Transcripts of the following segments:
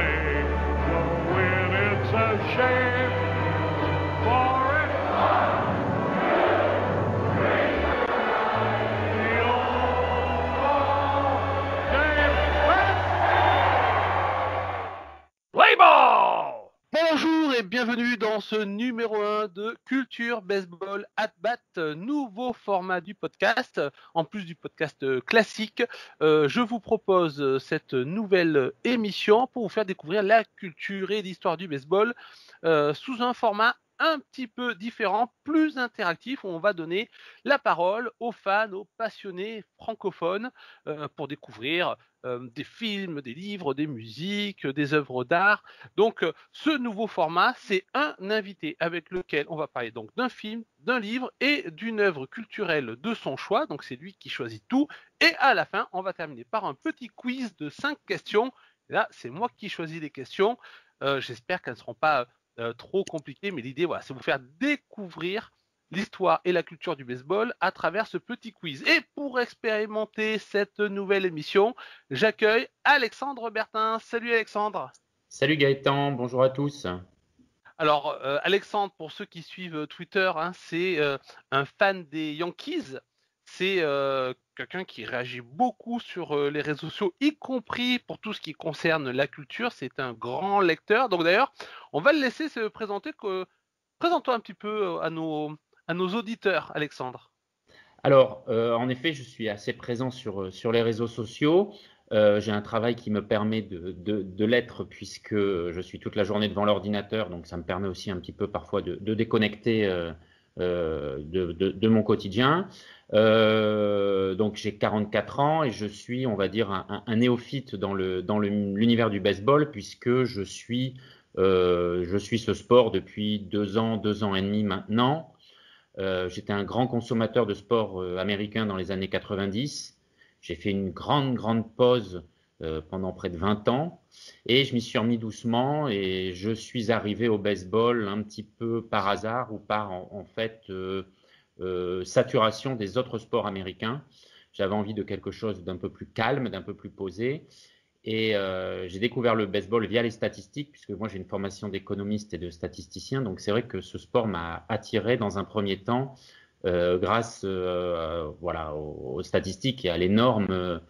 play. Don't win, it's a shame. For it, the old game. Play ball! Bonjour et bienvenue dans ce numéro 1 de Culture Baseball at Bat, nouveau format du podcast. En plus du podcast classique, je vous propose cette nouvelle émission pour vous faire découvrir la culture et l'histoire du baseball sous un format un petit peu différent, plus interactif, où on va donner la parole aux fans, aux passionnés francophones pour découvrir des films, des livres, des musiques, des œuvres d'art. Donc, ce nouveau format, c'est un invité avec lequel on va parler donc d'un film, d'un livre et d'une œuvre culturelle de son choix. Donc, c'est lui qui choisit tout. Et à la fin, on va terminer par un petit quiz de 5 questions. Et là, c'est moi qui choisis les questions. J'espère qu'elles ne seront pas trop compliquées, mais l'idée, voilà, c'est de vous faire découvrir l'histoire et la culture du baseball à travers ce petit quiz. Et pour expérimenter cette nouvelle émission, j'accueille Alexandre Bertin. Salut Alexandre. Salut Gaëtan, bonjour à tous. Alors, Alexandre, pour ceux qui suivent Twitter, hein, c'est un fan des Yankees. C'est quelqu'un qui réagit beaucoup sur les réseaux sociaux, y compris pour tout ce qui concerne la culture. C'est un grand lecteur. Donc d'ailleurs, on va le laisser se présenter. Présente-toi un petit peu à nos auditeurs, Alexandre. Alors, en effet, je suis assez présent sur les réseaux sociaux. J'ai un travail qui me permet de l'être puisque je suis toute la journée devant l'ordinateur, donc ça me permet aussi un petit peu parfois de déconnecter de mon quotidien. Donc j'ai 44 ans et je suis, on va dire, un néophyte dans l'univers du baseball puisque je suis ce sport depuis 2 ans et demi maintenant. J'étais un grand consommateur de sport américain dans les années 90. J'ai fait une grande pause pendant près de 20 ans et je m'y suis remis doucement et je suis arrivé au baseball un petit peu par hasard ou par en fait saturation des autres sports américains. J'avais envie de quelque chose d'un peu plus calme, d'un peu plus posé. Et j'ai découvert le baseball via les statistiques, puisque moi j'ai une formation d'économiste et de statisticien. Donc c'est vrai que ce sport m'a attiré dans un premier temps grâce voilà, aux statistiques et à l'énorme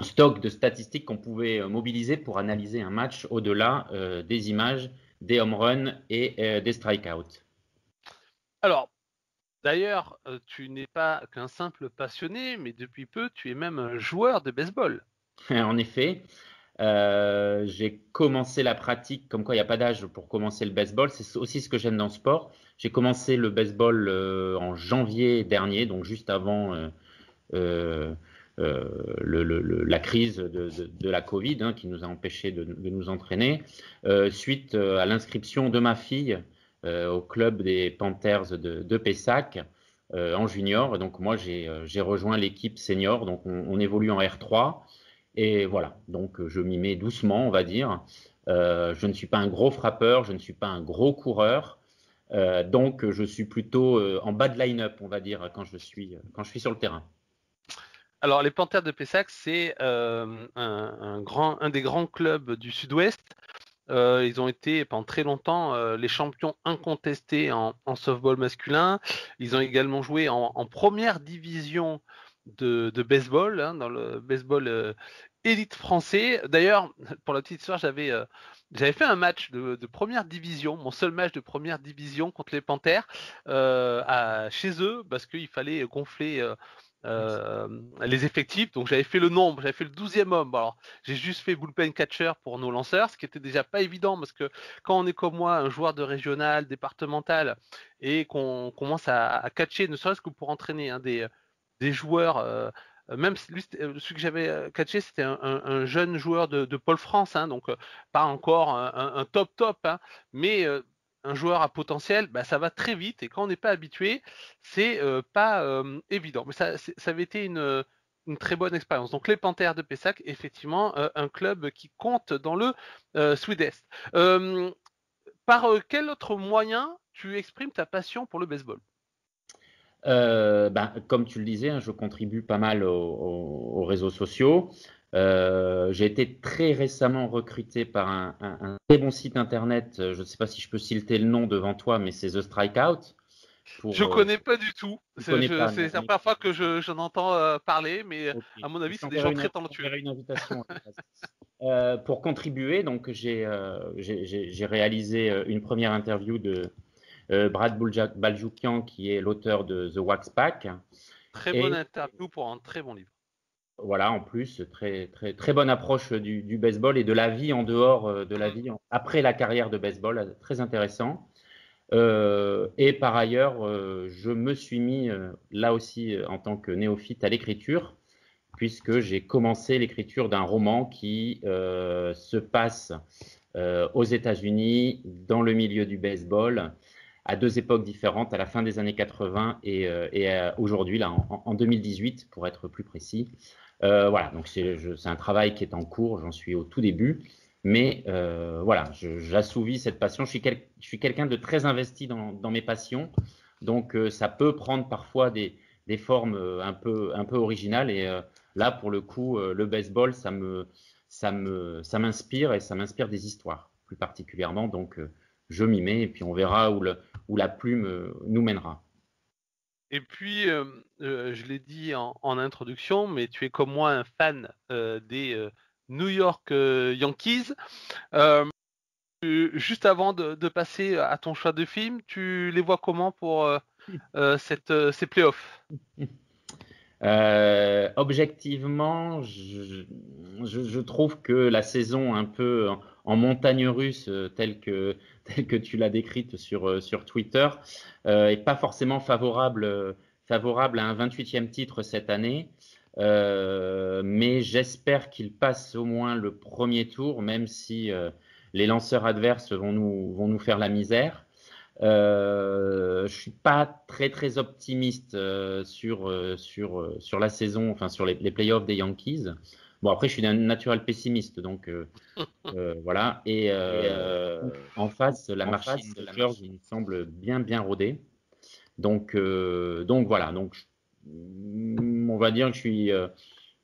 stock de statistiques qu'on pouvait mobiliser pour analyser un match au-delà des images, des home runs et des strikeouts. Alors, d'ailleurs, tu n'es pas qu'un simple passionné, mais depuis peu, tu es même un joueur de baseball. En effet, j'ai commencé la pratique, comme quoi il n'y a pas d'âge pour commencer le baseball. C'est aussi ce que j'aime dans le sport. J'ai commencé le baseball en janvier dernier, donc juste avant la crise de la Covid hein, qui nous a empêchés de nous entraîner, suite à l'inscription de ma fille au club des Panthers de Pessac en junior. Donc moi, j'ai rejoint l'équipe senior, donc on évolue en R3. Et voilà, donc je m'y mets doucement, on va dire. Je ne suis pas un gros frappeur, je ne suis pas un gros coureur. Donc je suis plutôt en bas de line-up, on va dire, quand je suis sur le terrain. Alors, les Panthers de Pessac, c'est un des grands clubs du Sud-Ouest. Ils ont été pendant très longtemps les champions incontestés en softball masculin. Ils ont également joué en première division de baseball, hein, dans le baseball élite français. D'ailleurs, pour la petite histoire, j'avais fait un match de première division, mon seul match de première division contre les Panthers chez eux, parce qu'il fallait gonfler les effectifs. Donc j'avais fait le nombre, j'avais fait le 12e homme. Bon, alors j'ai juste fait bullpen catcher pour nos lanceurs, ce qui était déjà pas évident parce que quand on est comme moi, un joueur de régional, départemental, et qu'on commence à catcher, ne serait-ce que pour entraîner hein, des joueurs, même celui que j'avais catché, c'était un jeune joueur de Pôle France, hein, donc pas encore un top, hein, mais un joueur à potentiel, bah, ça va très vite et quand on n'est pas habitué, c'est pas évident. Mais ça avait été une très bonne expérience. Donc les Panthers de Pessac, effectivement, un club qui compte dans le Sud-Est. Par quel autre moyen tu exprimes ta passion pour le baseball? Comme tu le disais, hein, je contribue pas mal aux réseaux sociaux. J'ai été très récemment recruté par un très bon site internet. Je ne sais pas si je peux citer le nom devant toi, mais c'est The Strikeout. Je connais pas du tout. Tu connais pas, non, C'est la première fois que j'en entends parler, mais ok. à mon avis, Je c'est des gens très je talentueux. t'enverrai une invitation. Pour contribuer, donc j'ai réalisé une première interview de Brad Baljoukian, qui est l'auteur de The Wax Pack. Très bonne Et interview pour un très bon livre. voilà, en plus, très bonne approche du baseball et de la vie en dehors de la vie, après la carrière de baseball, très intéressant. Et par ailleurs, je me suis mis là aussi en tant que néophyte à l'écriture, puisque j'ai commencé l'écriture d'un roman qui se passe aux États-Unis, dans le milieu du baseball, à deux époques différentes, à la fin des années 80 et aujourd'hui, là, en 2018, pour être plus précis. Voilà, donc c'est un travail qui est en cours, j'en suis au tout début, mais voilà, j'assouvis cette passion. Je suis quelqu'un de très investi dans mes passions, donc ça peut prendre parfois des formes un peu originales, et là, pour le coup, le baseball, ça m'inspire, et ça m'inspire des histoires, plus particulièrement, donc je m'y mets, et puis on verra où la plume nous mènera. Et puis, je l'ai dit en introduction, mais tu es comme moi un fan des New York Yankees. Euh, Juste avant de passer à ton choix de film, tu les vois comment pour ces playoffs? Objectivement, je trouve que la saison un peu en montagne russe, telle que tu l'as décrite sur Twitter, est pas forcément favorable à un 28e titre cette année. Mais j'espère qu'il passe au moins le premier tour, même si les lanceurs adverses vont nous faire la misère. Je suis pas très optimiste sur la saison, enfin sur les playoffs des Yankees. Bon, après, je suis un naturel pessimiste, donc voilà. Et en face, la machine de Dodgers, il me semble bien rodée. Donc voilà. Donc on va dire que je suis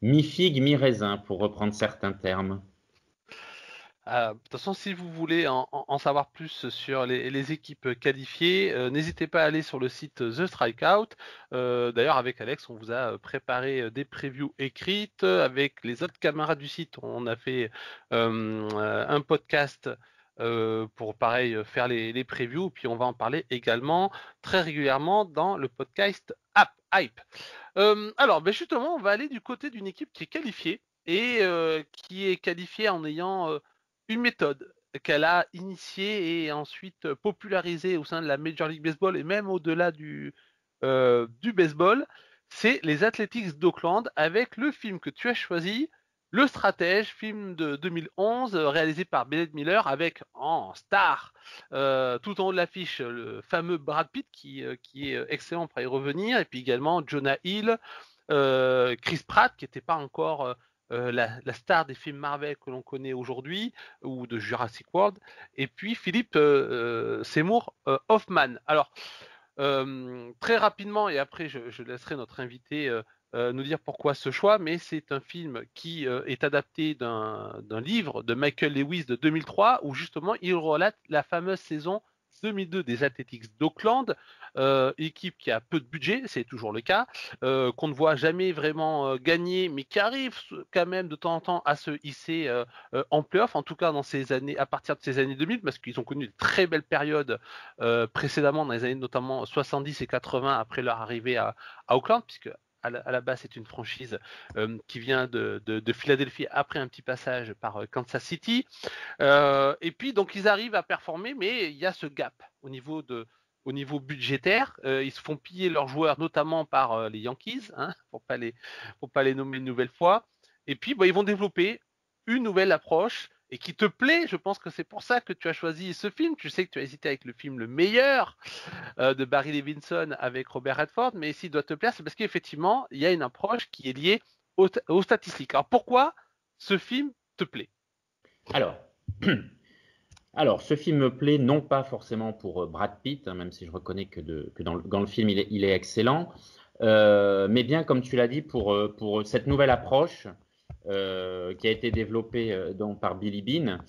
mi-figue, mi-raisin, pour reprendre certains termes. De toute façon, si vous voulez en savoir plus sur les équipes qualifiées, n'hésitez pas à aller sur le site The Strikeout. D'ailleurs, avec Alex, on vous a préparé des previews écrites. Avec les autres camarades du site, on a fait un podcast pour, pareil, faire les previews. Puis on va en parler également très régulièrement dans le podcast Hype. Alors, ben justement, on va aller du côté d'une équipe qui est qualifiée et qui est qualifiée en ayant une méthode qu'elle a initiée et ensuite popularisée au sein de la Major League Baseball et même au-delà du baseball, c'est les Athletics d'Oakland avec le film que tu as choisi, Le Stratège, film de 2011 réalisé par Bennett Miller avec en star tout en haut de l'affiche le fameux Brad Pitt qui est excellent, pour y revenir, et puis également Jonah Hill, Chris Pratt qui n'était pas encore la star des films Marvel que l'on connaît aujourd'hui, ou de Jurassic World, et puis Philippe Seymour Hoffman. Alors, très rapidement, et après je laisserai notre invité nous dire pourquoi ce choix, mais c'est un film qui est adapté d'un livre de Michael Lewis de 2003, où justement il relate la fameuse saison 2002 des Athletics d'Oakland, équipe qui a peu de budget, c'est toujours le cas, qu'on ne voit jamais vraiment gagner, mais qui arrive quand même de temps en temps à se hisser en playoff, en tout cas dans ces années, à partir de ces années 2000, parce qu'ils ont connu de très belles périodes précédemment, dans les années notamment 70 et 80, après leur arrivée à Auckland, puisque à la base c'est une franchise qui vient de Philadelphie après un petit passage par Kansas City. Et puis donc ils arrivent à performer, mais il y a ce gap au niveau budgétaire. Ils se font piller leurs joueurs, notamment par les Yankees, hein, pour pas les nommer une nouvelle fois. Et puis ils vont développer une nouvelle approche et qui te plaît. Je pense que c'est pour ça que tu as choisi ce film. Tu sais que tu as hésité avec le film Le Meilleur de Barry Levinson avec Robert Redford, mais s'il doit te plaire, c'est parce qu'effectivement, il y a une approche qui est liée aux statistiques. Alors pourquoi ce film te plaît? Alors, ce film me plaît non pas forcément pour Brad Pitt, hein, même si je reconnais que dans le film il est excellent, mais bien comme tu l'as dit pour cette nouvelle approche qui a été développé par Billy Beane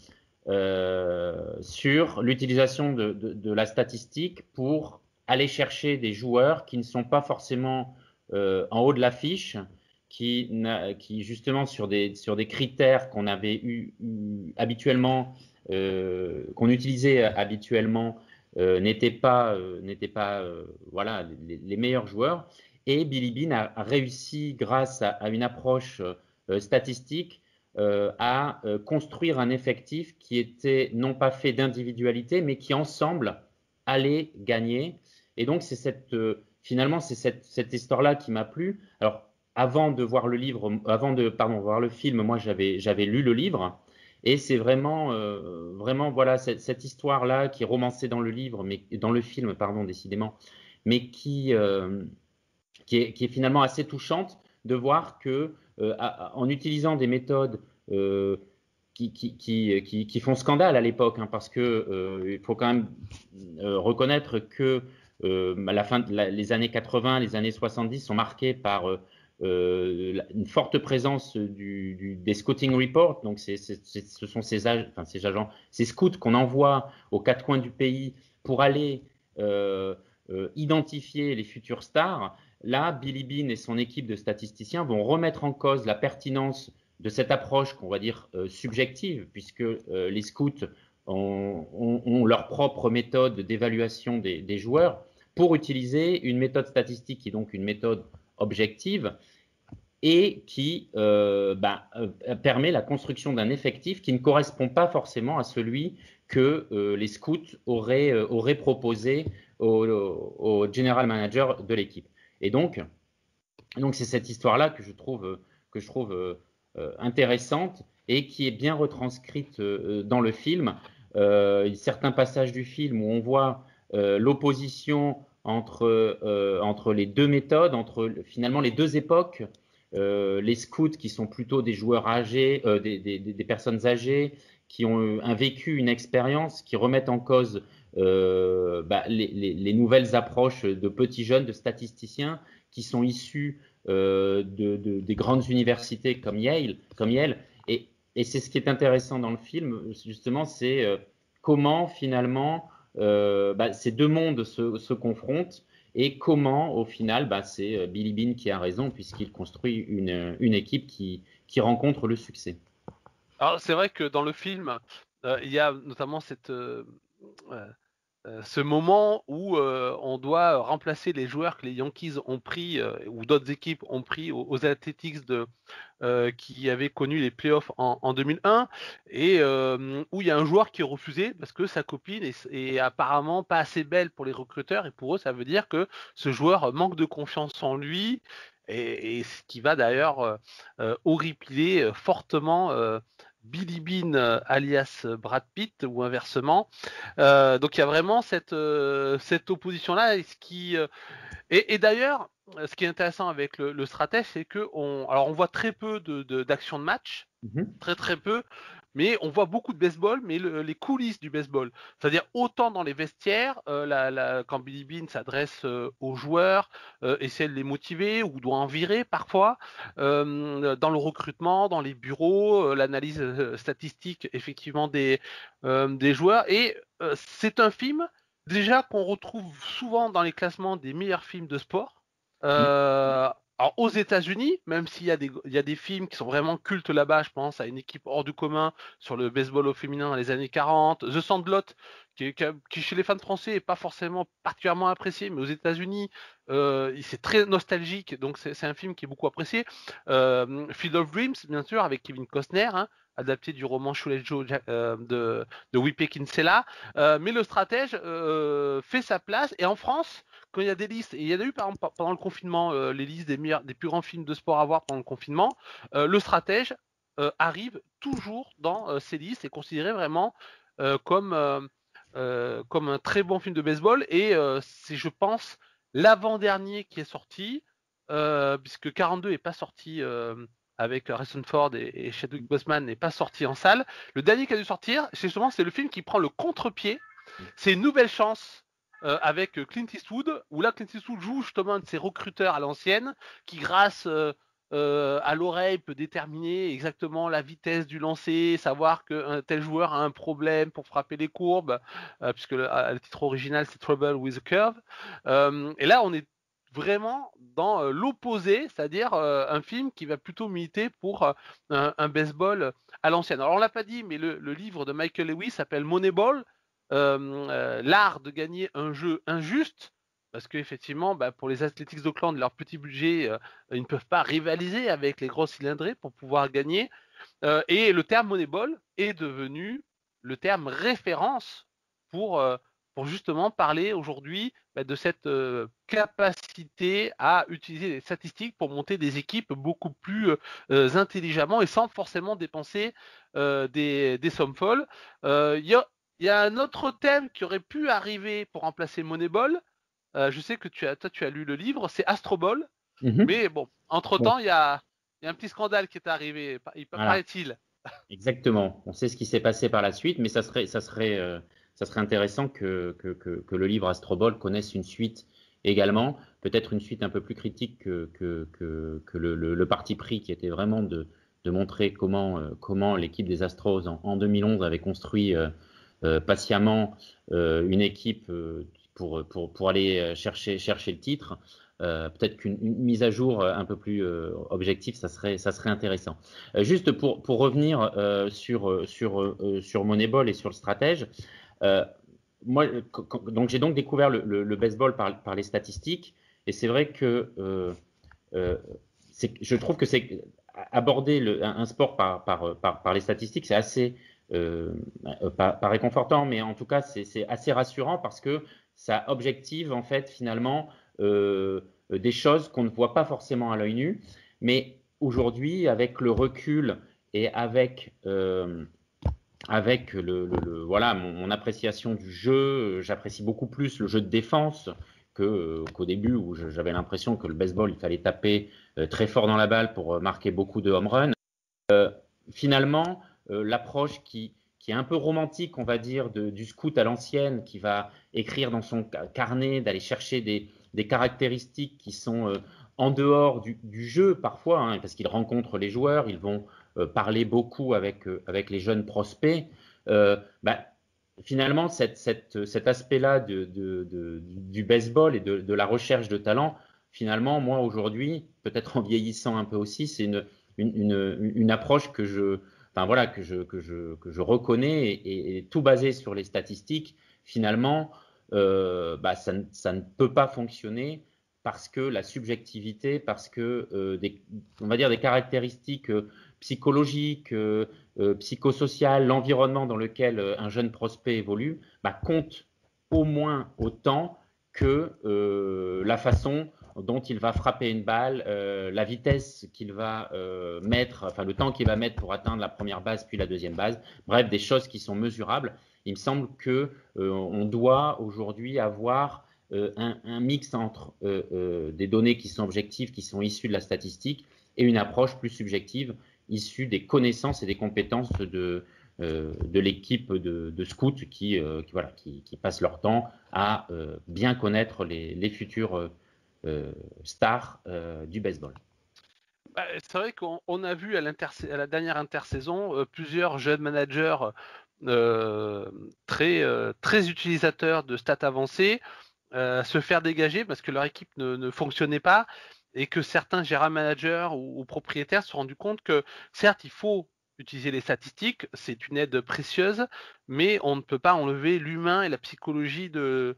sur l'utilisation de la statistique pour aller chercher des joueurs qui ne sont pas forcément en haut de l'affiche, qui justement sur des critères qu'on avait habituellement, qu'on utilisait habituellement, n'étaient pas voilà, les meilleurs joueurs. Et Billy Beane a réussi, grâce à une approche statistique, à construire un effectif qui était non pas fait d'individualité, mais qui ensemble allait gagner. Et donc finalement c'est cette histoire-là qui m'a plu. Alors avant de voir le livre, voir le film, moi j'avais lu le livre. Et c'est vraiment voilà cette histoire-là qui est romancée dans le livre, mais dans le film, pardon, décidément, mais qui est finalement assez touchante de voir que en utilisant des méthodes qui font scandale à l'époque, hein, parce que il faut quand même reconnaître que à la fin les années 80, les années 70 sont marquées par une forte présence des scouting reports. Donc ce sont ces agents, ces scouts qu'on envoie aux quatre coins du pays pour aller identifier les futures stars. Là, Billy Beane et son équipe de statisticiens vont remettre en cause la pertinence de cette approche qu'on va dire subjective, puisque les scouts ont leur propre méthode d'évaluation des joueurs, pour utiliser une méthode statistique qui est donc une méthode objective et qui permet la construction d'un effectif qui ne correspond pas forcément à celui que les scouts auraient proposé au general manager de l'équipe. Et donc c'est cette histoire-là que je trouve intéressante et qui est bien retranscrite dans le film. Certains passages du film où on voit l'opposition entre les deux méthodes, entre finalement les deux époques, les scouts qui sont plutôt des joueurs âgés, des personnes âgées qui ont vécu une expérience, qui remettent en cause les nouvelles approches de petits jeunes, de statisticiens qui sont issus des grandes universités comme Yale. Et c'est ce qui est intéressant dans le film, justement, c'est comment finalement ces deux mondes se confrontent et comment au final c'est Billy Beane qui a raison, puisqu'il construit une équipe qui rencontre le succès. Alors c'est vrai que dans le film, il y a notamment ce moment où on doit remplacer les joueurs que les Yankees ont pris ou d'autres équipes ont pris aux Athletics qui avaient connu les playoffs en 2001 et où il y a un joueur qui est refusé parce que sa copine est apparemment pas assez belle pour les recruteurs, et pour eux ça veut dire que ce joueur manque de confiance en lui, et ce qui va d'ailleurs horripiler fortement Billy Beane alias Brad Pitt ou inversement. Donc il y a vraiment cette opposition-là, et d'ailleurs, ce qui est intéressant avec le stratège, c'est que on voit très peu d'action de match, très peu, mais on voit beaucoup de baseball, mais les coulisses du baseball. C'est-à-dire autant dans les vestiaires, quand Billy Beane s'adresse aux joueurs, essaie de les motiver ou doit en virer parfois, dans le recrutement, dans les bureaux, l'analyse statistique effectivement des joueurs. Et c'est un film déjà qu'on retrouve souvent dans les classements des meilleurs films de sport. Alors aux États-Unis, même s'il y a des films qui sont vraiment cultes là-bas, je pense à Une équipe hors du commun sur le baseball au féminin dans les années 40, The Sandlot, qui chez les fans français est pas forcément particulièrement apprécié, mais aux États-Unis c'est très nostalgique, donc c'est un film qui est beaucoup apprécié. Field of Dreams, bien sûr, avec Kevin Costner, hein, adapté du roman Shoeless Joe de Wipe Kinsella, mais le stratège fait sa place. Et en France, quand il y a des listes, et il y en a eu par exemple pendant le confinement, les listes des plus grands films de sport à voir pendant le confinement, le stratège arrive toujours dans ces listes, et considéré vraiment comme un très bon film de baseball. Et c'est, je pense, l'avant-dernier qui est sorti, puisque 42 n'est pas sorti avec Harrison Ford et Chadwick Boseman, n'est pas sorti en salle. Le dernier qui a dû sortir, c'est le film qui prend le contre-pied. C'est Une nouvelle chance avec Clint Eastwood, où là Clint Eastwood joue justement un de ses recruteurs à l'ancienne, qui grâce à l'oreille peut déterminer exactement la vitesse du lancer, savoir qu'un tel joueur a un problème pour frapper les courbes, puisque le titre original c'est Trouble with a Curve. Et là, on est vraiment dans l'opposé, c'est-à-dire un film qui va plutôt militer pour un baseball à l'ancienne. Alors on l'a pas dit, mais le livre de Michael Lewis s'appelle Moneyball, l'art de gagner un jeu injuste. Parce qu'effectivement, pour les Athletics d'Oakland, leur petit budget, ils ne peuvent pas rivaliser avec les gros cylindrés pour pouvoir gagner. Et le terme Moneyball est devenu le terme référence pour, euh, pour justement parler aujourd'hui de cette capacité à utiliser les statistiques pour monter des équipes beaucoup plus intelligemment et sans forcément dépenser des sommes folles. Il y a un autre thème qui aurait pu arriver pour remplacer Moneyball. Je sais que toi, tu as lu le livre, c'est Astro Ball. Mhm. Mais bon, Bon, entre-temps, il y a un petit scandale qui est arrivé, voilà. paraît-il. Exactement. On sait ce qui s'est passé par la suite, mais ça serait intéressant que le livre Astrobol connaisse une suite également, peut-être une suite un peu plus critique que le parti pris qui était vraiment de montrer comment l'équipe des Astros en 2011 avait construit patiemment une équipe pour aller chercher le titre. Peut-être qu'une mise à jour un peu plus objective, ça serait intéressant. Juste pour revenir sur Moneyball et sur le stratège, euh, moi, donc j'ai donc découvert le baseball par les statistiques, et c'est vrai que je trouve que c'est aborder un sport par les statistiques, c'est assez pas réconfortant, mais en tout cas c'est assez rassurant parce que ça objective en fait finalement des choses qu'on ne voit pas forcément à l'œil nu, mais aujourd'hui avec le recul et avec voilà mon appréciation du jeu, j'apprécie beaucoup plus le jeu de défense qu'au début où j'avais l'impression que le baseball il fallait taper très fort dans la balle pour marquer beaucoup de home runs. Finalement, l'approche qui est un peu romantique, on va dire, du scout à l'ancienne, qui va écrire dans son carnet, d'aller chercher des caractéristiques qui sont en dehors du jeu parfois, hein, parce qu'ils rencontrent les joueurs, ils vont parler beaucoup avec les jeunes prospects. Euh, bah, Finalement, cet aspect-là du baseball et de la recherche de talent, finalement, moi aujourd'hui, peut-être en vieillissant un peu aussi, c'est une approche enfin voilà, que je reconnais et tout basé sur les statistiques, finalement, ça ne peut pas fonctionner parce que la subjectivité, parce que on va dire des caractéristiques psychologiques, psychosociales, l'environnement dans lequel un jeune prospect évolue, compte au moins autant que la façon dont il va frapper une balle, la vitesse qu'il va mettre, enfin le temps qu'il va mettre pour atteindre la première base puis la deuxième base, bref, des choses qui sont mesurables. Il me semble que on doit aujourd'hui avoir un mix entre des données qui sont objectives, qui sont issues de la statistique, et une approche plus subjective, issue des connaissances et des compétences de l'équipe de scouts voilà, qui passent leur temps à bien connaître les futurs stars du baseball. C'est vrai qu'on a vu à la dernière intersaison plusieurs jeunes managers très utilisateurs de stats avancées se faire dégager parce que leur équipe ne fonctionnait pas et que certains gérants managers ou propriétaires se sont rendus compte que certes il faut utiliser les statistiques, c'est une aide précieuse, mais on ne peut pas enlever l'humain et la psychologie de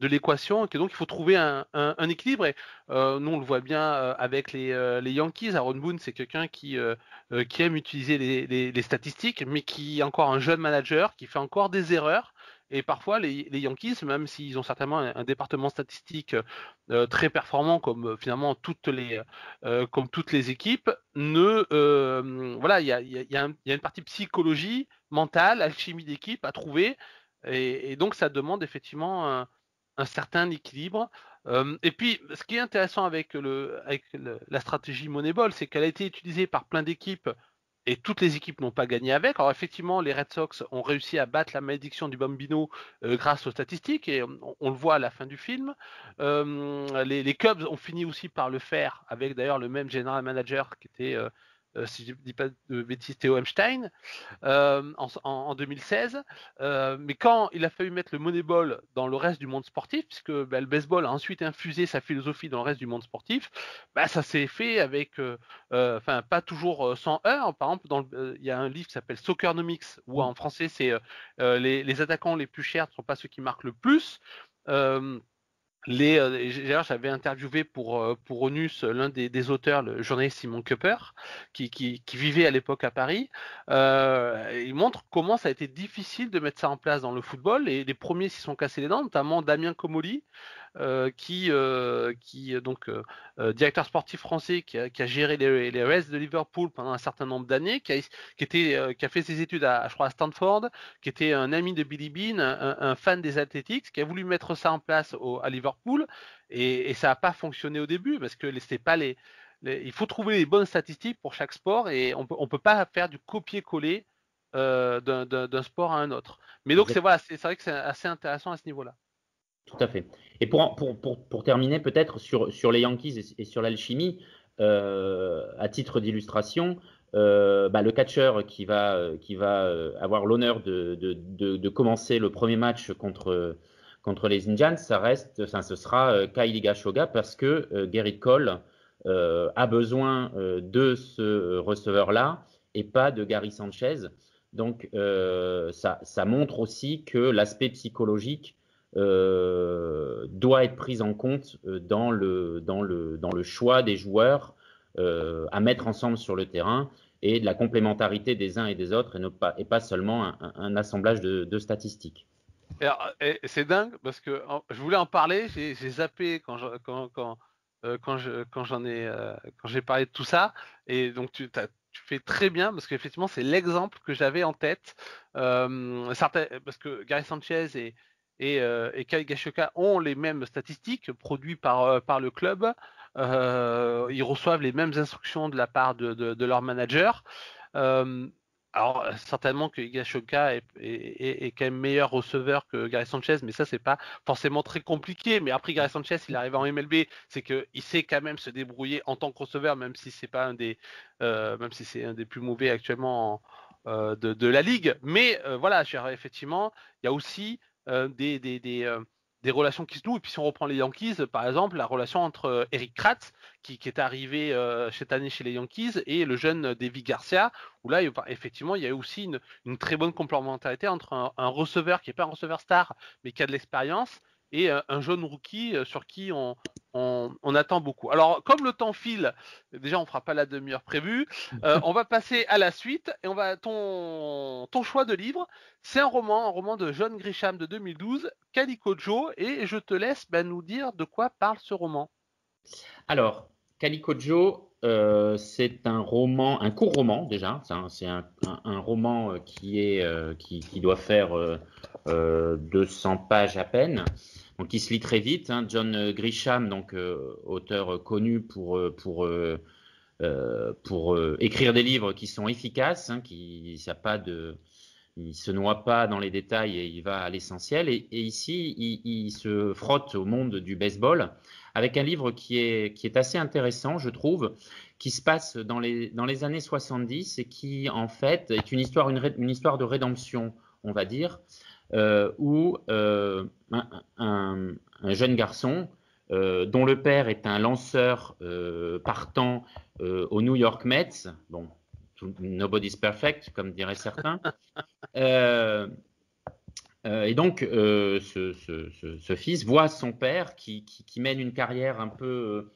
l'équation, et que donc il faut trouver un équilibre. Et nous on le voit bien avec les Yankees. Aaron Boone, c'est quelqu'un qui aime utiliser les statistiques, mais qui est encore un jeune manager, qui fait encore des erreurs. Et parfois, les Yankees, même s'ils ont certainement un département statistique très performant, comme finalement comme toutes les équipes, voilà, il y a une partie psychologie, mentale, alchimie d'équipe à trouver, et donc ça demande effectivement un certain équilibre. Et puis, ce qui est intéressant avec la stratégie Moneyball, c'est qu'elle a été utilisée par plein d'équipes et toutes les équipes n'ont pas gagné avec. Alors effectivement, les Red Sox ont réussi à battre la malédiction du Bambino grâce aux statistiques, et on le voit à la fin du film. Les Cubs ont fini aussi par le faire, avec d'ailleurs le même general manager qui était, si je ne dis pas de bêtises, Theo Epstein, en 2016. Mais quand il a fallu mettre le Moneyball dans le reste du monde sportif, puisque le baseball a ensuite infusé sa philosophie dans le reste du monde sportif, ça s'est fait avec, pas toujours sans heurts. Par exemple, il y a un livre qui s'appelle Soccernomics, où en français c'est les attaquants les plus chers ne sont pas ceux qui marquent le plus. J'avais interviewé pour Onus l'un des auteurs, le journaliste Simon Cooper, qui vivait à l'époque à Paris. Il montre comment ça a été difficile de mettre ça en place dans le football, et les premiers s'y sont cassés les dents, notamment Damien Comolli, qui donc directeur sportif français, qui a géré les Reds de Liverpool pendant un certain nombre d'années, qui a fait ses études je crois à Stanford, qui était un ami de Billy Beane, un fan des Athletics, qui a voulu mettre ça en place à Liverpool, et ça n'a pas fonctionné au début, parce que c'est pas il faut trouver les bonnes statistiques pour chaque sport, et on peut pas faire du copier-coller d'un sport à un autre. Mais donc c'est vrai que c'est assez intéressant à ce niveau-là. Tout à fait. Et pour terminer, peut-être sur les Yankees et sur l'alchimie, à titre d'illustration, le catcheur qui va avoir l'honneur de commencer le premier match contre les Indians, ce sera Kyle Higashioka, parce que Gerrit Cole a besoin de ce receveur-là et pas de Gary Sanchez. Donc ça montre aussi que l'aspect psychologique doit être prise en compte dans le choix des joueurs à mettre ensemble sur le terrain, et de la complémentarité des uns et des autres, et pas seulement un assemblage de statistiques. Et c'est dingue, parce que je voulais en parler, j'ai zappé quand j'ai parlé de tout ça, et donc tu fais très bien, parce qu'effectivement c'est l'exemple que j'avais en tête. Parce que Gary Sanchez et Kyle Higashioka ont les mêmes statistiques produites par le club. Ils reçoivent les mêmes instructions de la part de leur manager. Alors certainement que Higashioka est quand même meilleur receveur que Gary Sanchez, mais ça c'est pas forcément très compliqué. Mais après, Gary Sanchez, il arrive en MLB, c'est qu'il sait quand même se débrouiller en tant que receveur, même si c'est pas même si c'est un des plus mauvais actuellement de la ligue. Mais voilà, effectivement, il y a aussi des relations qui se nouent. Et puis si on reprend les Yankees, par exemple, la relation entre Eric Kratz, qui est arrivé cette année chez les Yankees, et le jeune Deivi Garcia, où là, effectivement, il y a aussi une très bonne complémentarité entre un receveur qui n'est pas un receveur star, mais qui a de l'expérience, et un jeune rookie sur qui on attend beaucoup. Alors, comme le temps file, déjà, on ne fera pas la demi-heure prévue. On va passer à la suite, et ton choix de livre, c'est un roman de John Grisham de 2012, Calico Joe, et je te laisse nous dire de quoi parle ce roman. Alors, Calico Joe, c'est un court roman déjà. C'est un roman qui doit faire 200 pages à peine, donc qui se lit très vite. John Grisham, donc auteur connu pour écrire des livres qui sont efficaces, il se noie pas dans les détails et il va à l'essentiel. Et ici, il se frotte au monde du baseball avec un livre qui est assez intéressant, je trouve, qui se passe dans les années 70, et qui en fait est une histoire de rédemption, on va dire, où un jeune garçon dont le père est un lanceur partant aux New York Mets, bon, nobody's perfect, comme diraient certains. Et donc, ce fils voit son père qui mène une carrière un peu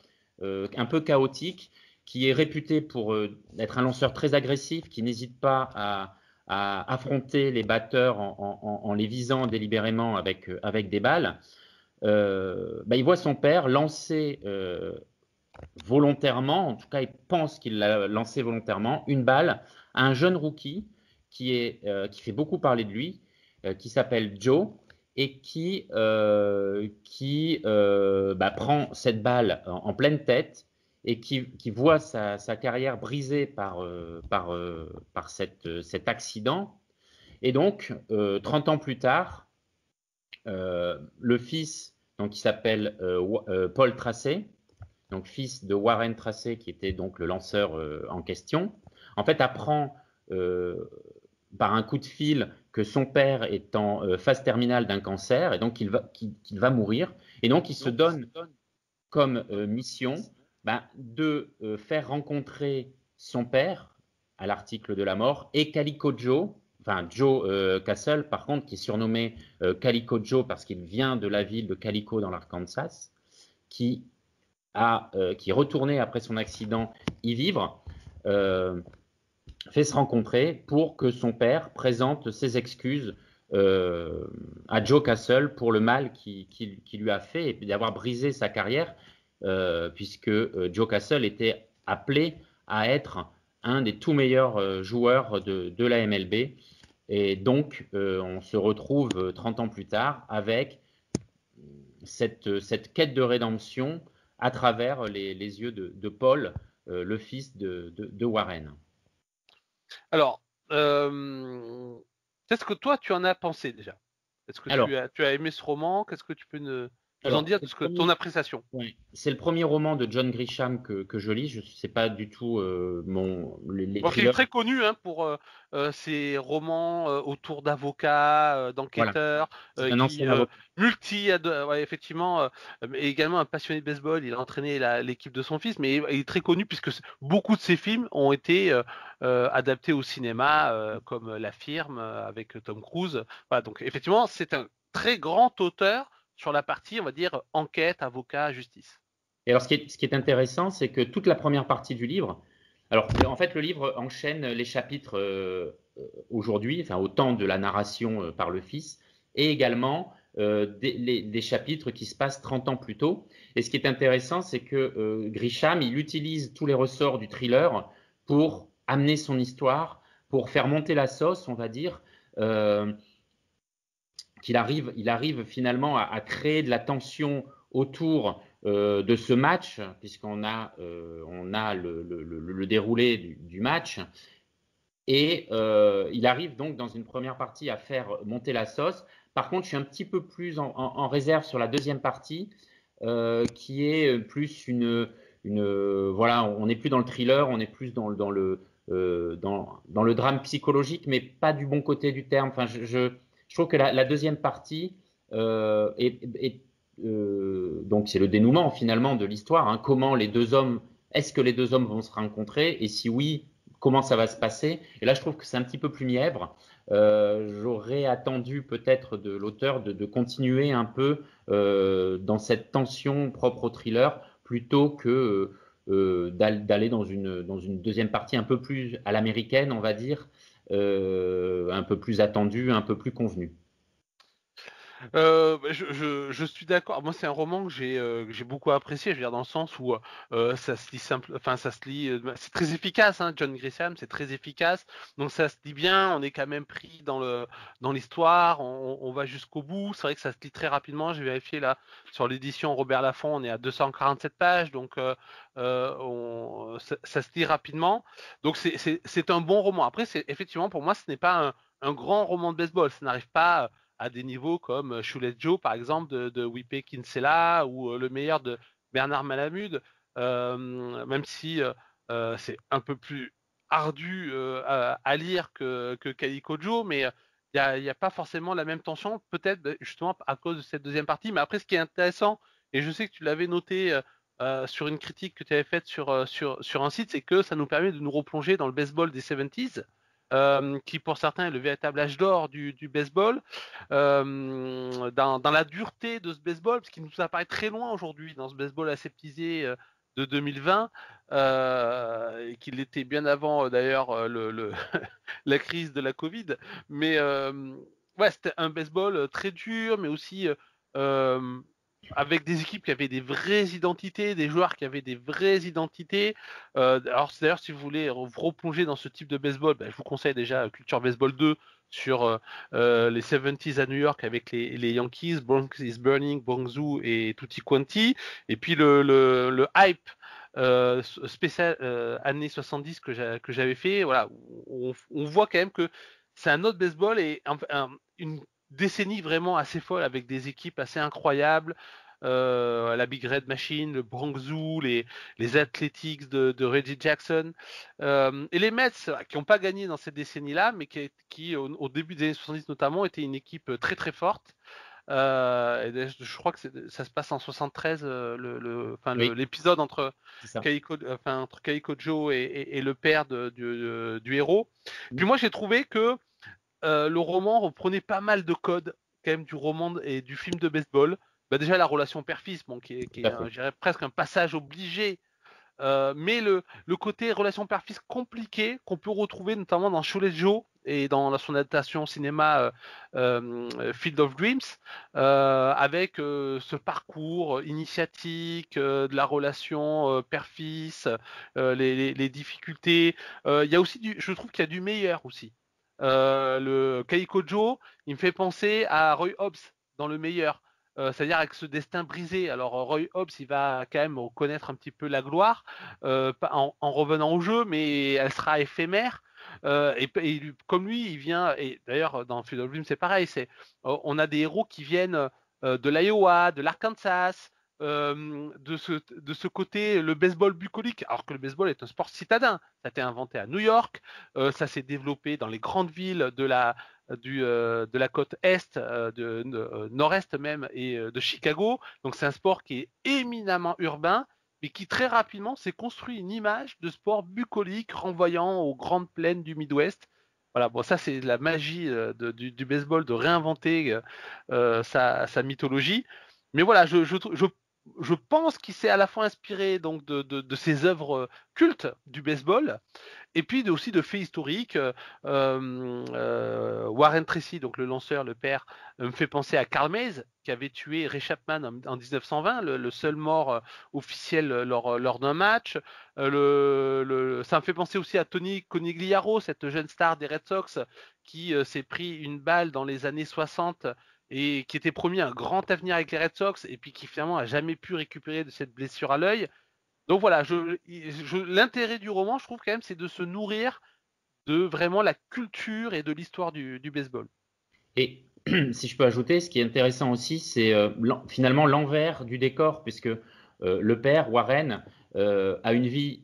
chaotique, qui est réputé pour être un lanceur très agressif, qui n'hésite pas à affronter les batteurs en les visant délibérément avec des balles. Il voit son père lancer volontairement, en tout cas il pense qu'il l'a lancé volontairement, une balle à un jeune rookie qui fait beaucoup parler de lui, qui s'appelle Joe, et qui prend cette balle en pleine tête, et qui voit sa carrière brisée par cet accident. Et donc, 30 ans plus tard, le fils, donc, qui s'appelle Paul Tracy, donc fils de Warren Tracy, qui était donc le lanceur en question, en fait apprend par un coup de fil que son père est en phase terminale d'un cancer et donc qu'il va mourir. Et donc il se donne comme mission de faire rencontrer son père à l'article de la mort et Calico Joe, enfin Joe Castle par contre, qui est surnommé Calico Joe parce qu'il vient de la ville de Calico dans l'Arkansas, qui est retourné après son accident y vivre, fait se rencontrer pour que son père présente ses excuses à Joe Castle pour le mal qu'il lui a fait et d'avoir brisé sa carrière, puisque Joe Castle était appelé à être un des tout meilleurs joueurs de la MLB. Et donc, on se retrouve 30 ans plus tard avec cette quête de rédemption à travers les yeux de Paul, le fils de Warren. Alors, qu'est-ce que toi tu en as pensé déjà? Est-ce que tu as aimé ce roman? Qu'est-ce que tu peux nous en dire de ton appréciation? Oui. C'est le premier roman de John Grisham que je lis. Je ne sais pas du tout les Bon, il est très connu pour ses romans autour d'avocats, d'enquêteurs, voilà. Un ancien avocat. ouais, effectivement, et également un passionné de baseball. Il a entraîné l'équipe de son fils, mais il est très connu puisque beaucoup de ses films ont été adaptés au cinéma, comme La Firme avec Tom Cruise. Voilà, donc effectivement, c'est un très grand auteur sur la partie, on va dire, enquête, avocat, justice. Et alors, ce qui est intéressant, c'est que toute la première partie du livre, alors en fait, le livre enchaîne les chapitres aujourd'hui, enfin au temps de la narration par le fils, et également des chapitres qui se passent 30 ans plus tôt. Et ce qui est intéressant, c'est que Grisham, il utilise tous les ressorts du thriller pour amener son histoire, pour faire monter la sauce, on va dire. Il arrive finalement à créer de la tension autour de ce match, puisqu'on a le déroulé du match. Et il arrive donc dans une première partie à faire monter la sauce. Par contre, je suis un petit peu plus en réserve sur la deuxième partie, qui est plus voilà, on n'est plus dans le thriller, on est plus dans le drame psychologique, mais pas du bon côté du terme. Enfin, je trouve que la deuxième partie donc c'est le dénouement finalement de l'histoire. Hein. Est-ce que les deux hommes vont se rencontrer? Et si oui, comment ça va se passer? Et là, je trouve que c'est un petit peu plus mièvre. J'aurais attendu peut-être de l'auteur de continuer un peu dans cette tension propre au thriller, plutôt que d'aller dans une deuxième partie un peu plus à l'américaine, on va dire, un peu plus attendue, un peu plus convenue. Je suis d'accord. Moi, c'est un roman que j'ai beaucoup apprécié. Je veux dire, dans le sens où ça se lit simple, enfin ça se lit, c'est très efficace. Hein, John Grisham, c'est très efficace. Donc ça se lit bien. On est quand même pris dans l'histoire. On va jusqu'au bout. C'est vrai que ça se lit très rapidement. J'ai vérifié là sur l'édition Robert Laffont, on est à 247 pages. Donc ça se lit rapidement. Donc c'est un bon roman. Après, effectivement pour moi, ce n'est pas un grand roman de baseball. Ça n'arrive pas à des niveaux comme Shoeless Joe, par exemple, de Wipe Kinsella, ou le meilleur de Bernard Malamud, même si c'est un peu plus ardu à lire que Calico Joe, mais il n'y a pas forcément la même tension, peut-être justement à cause de cette deuxième partie. Mais après, ce qui est intéressant, et je sais que tu l'avais noté sur une critique que tu avais faite sur un site, c'est que ça nous permet de nous replonger dans le baseball des 70s. Qui pour certains est le véritable âge d'or du baseball, dans la dureté de ce baseball, parce qu'il nous apparaît très loin aujourd'hui dans ce baseball aseptisé de 2020, et qu'il était bien avant d'ailleurs la crise de la Covid. Mais ouais, c'était un baseball très dur, mais aussi avec des équipes qui avaient des vraies identités, des joueurs qui avaient des vraies identités. Alors d'ailleurs, si vous voulez vous replonger dans ce type de baseball, je vous conseille déjà Culture Baseball 2 sur les 70s à New York avec les Yankees, Bronx is Burning, Bong Zoo et Tutti Quanti. Et puis le hype spécial années 70 que j'avais fait. Voilà, on voit quand même que c'est un autre baseball et une décennie vraiment assez folle avec des équipes assez incroyables. La Big Red Machine, le Bronx Zoo, les Athletics de Reggie Jackson, et les Mets qui n'ont pas gagné dans cette décennie-là, mais qui au début des années 70 notamment, étaient une équipe très très forte. Et je crois que ça se passe en 73, Oui, l'épisode entre c'est ça. entre Keiko Joe et le père du héros. Puis moi j'ai trouvé que le roman reprenait pas mal de codes quand même du roman et du film de baseball. Bah déjà la relation père-fils, bon, qui Tout est à fait. je dirais presque un passage obligé, mais le côté relation père-fils compliqué qu'on peut retrouver notamment dans Cholet Joe et dans son adaptation cinéma Field of Dreams, avec ce parcours initiatique de la relation père-fils, les difficultés. Il y a aussi je trouve qu'il y a du meilleur aussi. Le Keiko Joe, il me fait penser à Roy Hobbs dans le meilleur. C'est-à-dire avec ce destin brisé. Alors Roy Hobbs, il va quand même connaître un petit peu la gloire en revenant au jeu, mais elle sera éphémère. Comme lui, il vient, et d'ailleurs dans Field of Dreams c'est pareil, on a des héros qui viennent de l'Iowa, de l'Arkansas, de ce côté, le baseball bucolique, alors que le baseball est un sport citadin. Ça a été inventé à New York, ça s'est développé dans les grandes villes de la côte est, nord-est même, et de Chicago. Donc c'est un sport qui est éminemment urbain, mais qui très rapidement s'est construit une image de sport bucolique renvoyant aux grandes plaines du Midwest. Voilà, bon, ça c'est la magie du baseball de réinventer sa mythologie. Mais voilà, je pense qu'il s'est à la fois inspiré donc de ses œuvres cultes du baseball, et puis aussi de faits historiques. Warren Tracy, donc le lanceur, le père, me fait penser à Carl Mays, qui avait tué Ray Chapman en 1920, le seul mort officiel lors d'un match. Ça me fait penser aussi à Tony Conigliaro, cette jeune star des Red Sox, qui s'est pris une balle dans les années 60 et qui était promis un grand avenir avec les Red Sox, et puis qui finalement a jamais pu récupérer de cette blessure à l'œil. Donc voilà, l'intérêt du roman, je trouve quand même, c'est de se nourrir de vraiment la culture et de l'histoire du baseball. Et si je peux ajouter, ce qui est intéressant aussi, c'est finalement l'envers du décor, puisque le père, Warren, a une vie